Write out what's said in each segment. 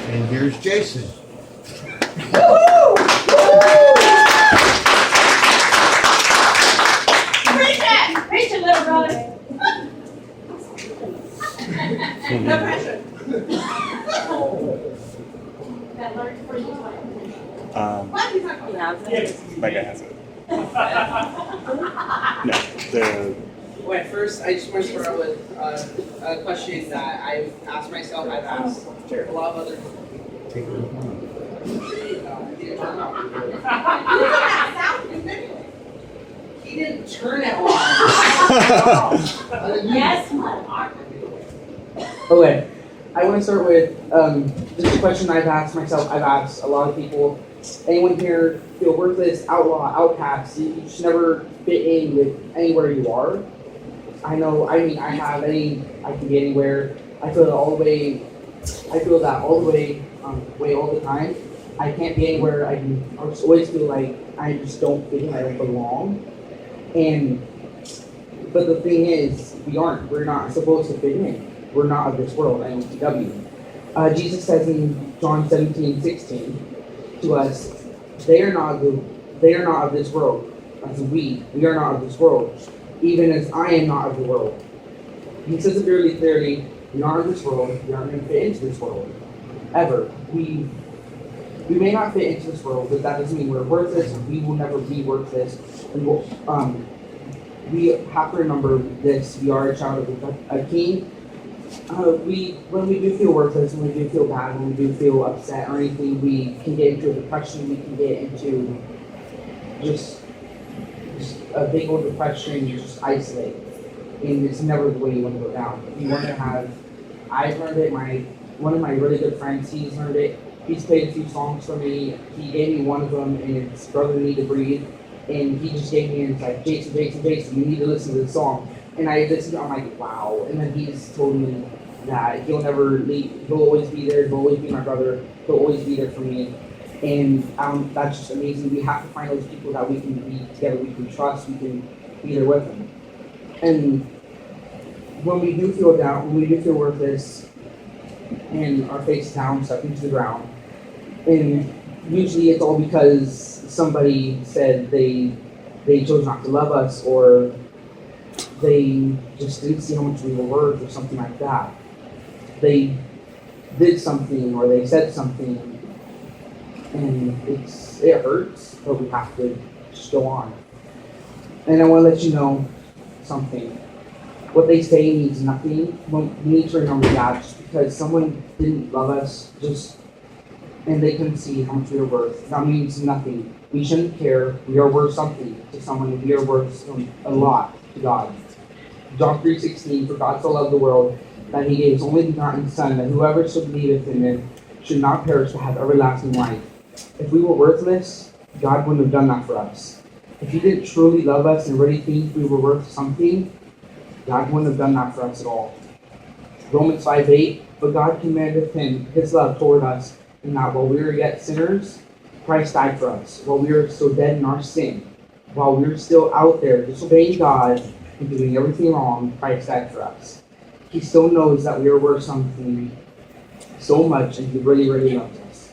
And here's Jason. Preach it, little brother. No pressure. That learned for you. My guy has it. No, the Well, at first, I just want to start out with a question that I've asked myself, I've asked a lot of other He didn't turn it on. Yes. Okay, I want to start with just a question I've asked myself, I've asked a lot of people. Anyone here feel worthless, outlaw, outcast? You just never fit in with anywhere you are. I can be anywhere. I feel that all the way. I feel that all the way all the time. I can't be anywhere. I just always feel like I just don't fit in. I don't belong. But the thing is, we're not supposed to fit in. We're not of this world. IOTW. Jesus says in John 17:16 to us, they are not of this world. As we are not of this world, even as I am not of the world. He says it very clearly, we aren't of this world, we aren't going to fit into this world. Ever. We may not fit into this world, but that doesn't mean we're worthless, and we will never be worthless. And we have to remember this, we are a child of a king. When we do feel worthless, when we do feel bad, when we do feel upset or anything, we can get into a depression, we can get into just a big old depression, you just isolate. And it's never the way you want to go down. You want to have, I've learned it, one of my really good friends, he's learned it. He's played a few songs for me. He gave me one of them, and it's Brother Need to Breathe. And he just gave me, and it's like, Jason, you need to listen to this song. And I listened to it, I'm like, wow. And then he's told me that he'll never leave, he'll always be there, he'll always be my brother, he'll always be there for me. And that's just amazing. We have to find those people that we can be together, we can trust, we can be there with them. And when we do feel down, when we do feel worthless, and our face down, stuck into the ground, and usually it's all because somebody said they chose not to love us, or they just didn't see how much we were worth, or something like that. They did something, or they said something, and it hurts, but we have to just go on. And I want to let you know something. What they say means nothing. We need to remember that. Just because someone didn't love us, and they couldn't see how much we were worth, that means nothing. We shouldn't care. We are worth something to someone. We are worth a lot to God. John 3:16, for God so loved the world that he gave his only begotten Son, that whoever should believe in him should not perish but have everlasting life. If we were worthless, God wouldn't have done that for us. If he didn't truly love us and really think we were worth something, God wouldn't have done that for us at all. Romans 5:8, but God commanded his love toward us, in that while we were yet sinners, Christ died for us. While we were still dead in our sin, while we were still out there disobeying God and doing everything wrong, Christ died for us. He still knows that we are worth something so much, and he really, really loves us.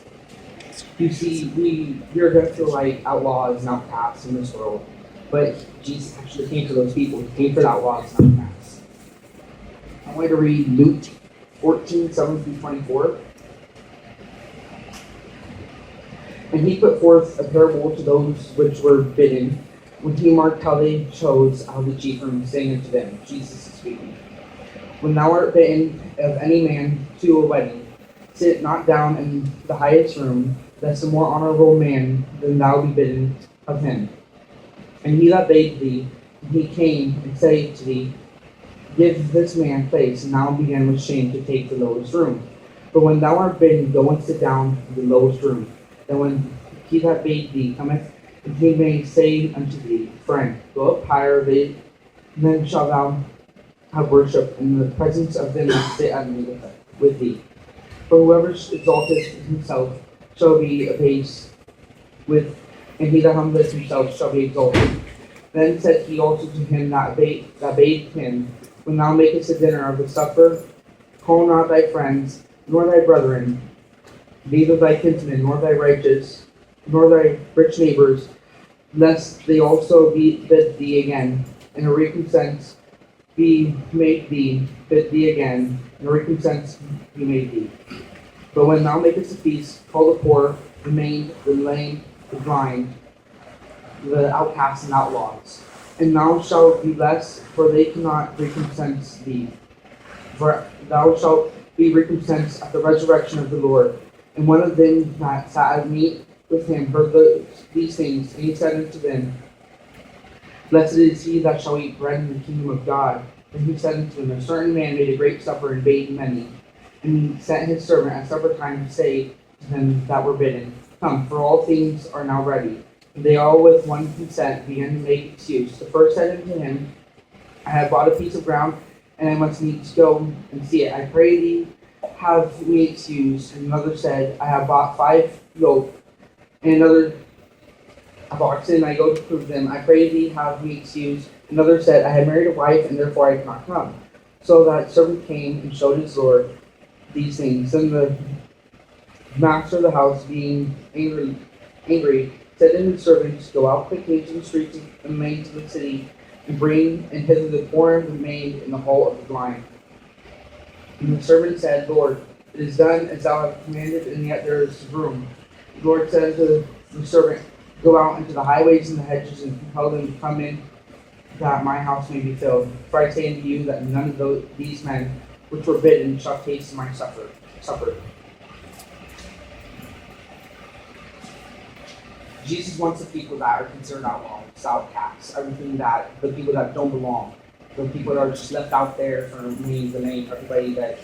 You see, we are going to feel like outlaws and outcasts in this world, but Jesus actually came for those people. He came for the outlaws and outcasts. I want you to read Luke 14:7-24. And he put forth a parable to those which were bidden, when he marked how they chose out of the chief room, saying unto them, Jesus is speaking, when thou art bidden of any man to a wedding, sit not down in the highest room, lest a more honorable man than thou be bidden of him. And he that bade thee, he came and said to thee, give this man place, and thou begin with shame to take the lowest room. But when thou art bidden, go and sit down in the lowest room. Then when he that bade thee cometh, and he may say unto thee, friend, go up higher, then shalt thou have worship in the presence of them that sit at meat with thee. For whoever exalteth himself shall be abased with, and he that humbleth himself shall be exalted. Then said he also to him that bade him, when thou makest a dinner of the supper, call not thy friends, nor thy brethren, neither thy kinsmen, nor thy righteous, nor thy rich neighbors, lest they also bid thee again, and a recompense be made thee, bid thee again, and a recompense be made thee. But when thou makest a feast, call the poor, the maimed, the lame, the blind, the outcasts and outlaws. And thou shalt be blessed, for they cannot recompense thee. For thou shalt be recompensed at the resurrection of the Lord. And one of them that sat at meat with him heard these things, and he said unto them, Blessed is he that shall eat bread in the kingdom of God. And he said unto them, A certain man made a great supper and bade many. And he sent his servant at supper time to say to them that were bidden, Come, for all things are now ready. And they all with one consent began to make excuse. The first said unto him, I have bought a piece of ground, and I must needs go and see it. I pray thee, have me excused. And another said, I have bought 5 yoke, and another of oxen, and I go to prove them. I pray thee, have me excused. Another said, I have married a wife, and therefore I cannot come. So that servant came and showed his lord these things. Then the master of the house, being angry, said to his servants, Go out quickly to the streets and the lanes of the city, and bring in hither the poor and the maimed and the halt of the blind. And the servant said, Lord, it is done as thou hast commanded, and yet there is room. The Lord said to the servant, Go out into the highways and the hedges, and compel them to come in, that my house may be filled. For I say unto you that none of these men which were bidden shall taste my supper. Jesus wants the people that are considered outlaws, outcasts, everything that, the people that don't belong, the people that are just left out there for me, the name, everybody that,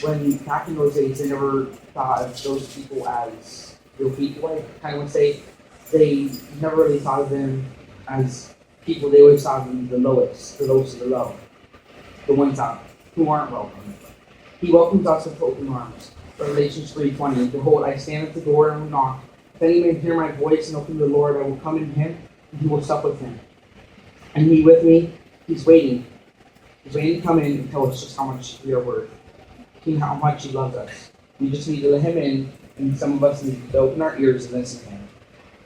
when back in those days, they never thought of those people as real people. I kind of would say they never really thought of them as people. They always thought of them the lowest of the low, the ones out who aren't welcome. He welcomes us with open arms. Revelation 3:20. Behold, I stand at the door and knock. If any man hear my voice and open the Lord, I will come in him, and he will sup with him. And he with me, he's waiting. He's waiting to come in and tell us just how much we are worth. How much he loves us. We just need to let him in, and some of us need to open our ears and listen to him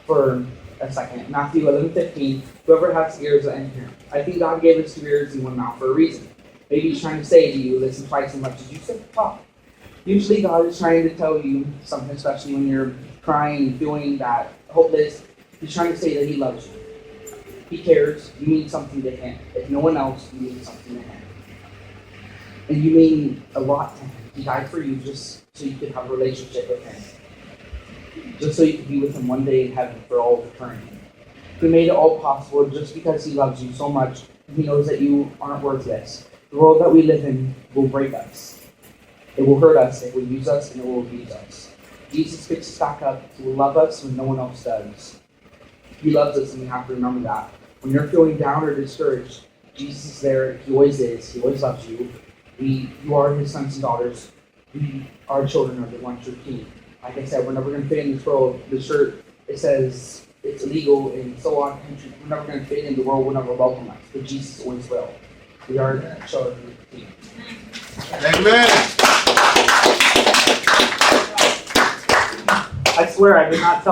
for a second. Matthew 11:15. Whoever has ears, let him hear. I think God gave us 2 ears and 1 mouth for a reason. Maybe he's trying to say to you, listen twice as much as you said talk. Usually God is trying to tell you something, especially when you're crying, feeling that hopeless. He's trying to say that he loves you. He cares. You mean something to him. If no one else, you mean something to him. And you mean a lot to him. He died for you just so you could have a relationship with him. Just so you could be with him one day in heaven for all of eternity. He made it all possible just because he loves you so much. And he knows that you aren't worthless. The world that we live in will break us. It will hurt us, it will use us, and it will abuse us. Jesus picks us back up. He will love us when no one else does. He loves us, and we have to remember that. When you're feeling down or discouraged, Jesus is there. He always is. He always loves you. You are his sons and daughters. We are children of the one true King. Like I said, we're never going to fit in this world. The shirt, it says it's illegal in so on countries. We're never going to fit in. The world will never welcome us, but Jesus always will. We are children of the King. Amen. I swear I did not tell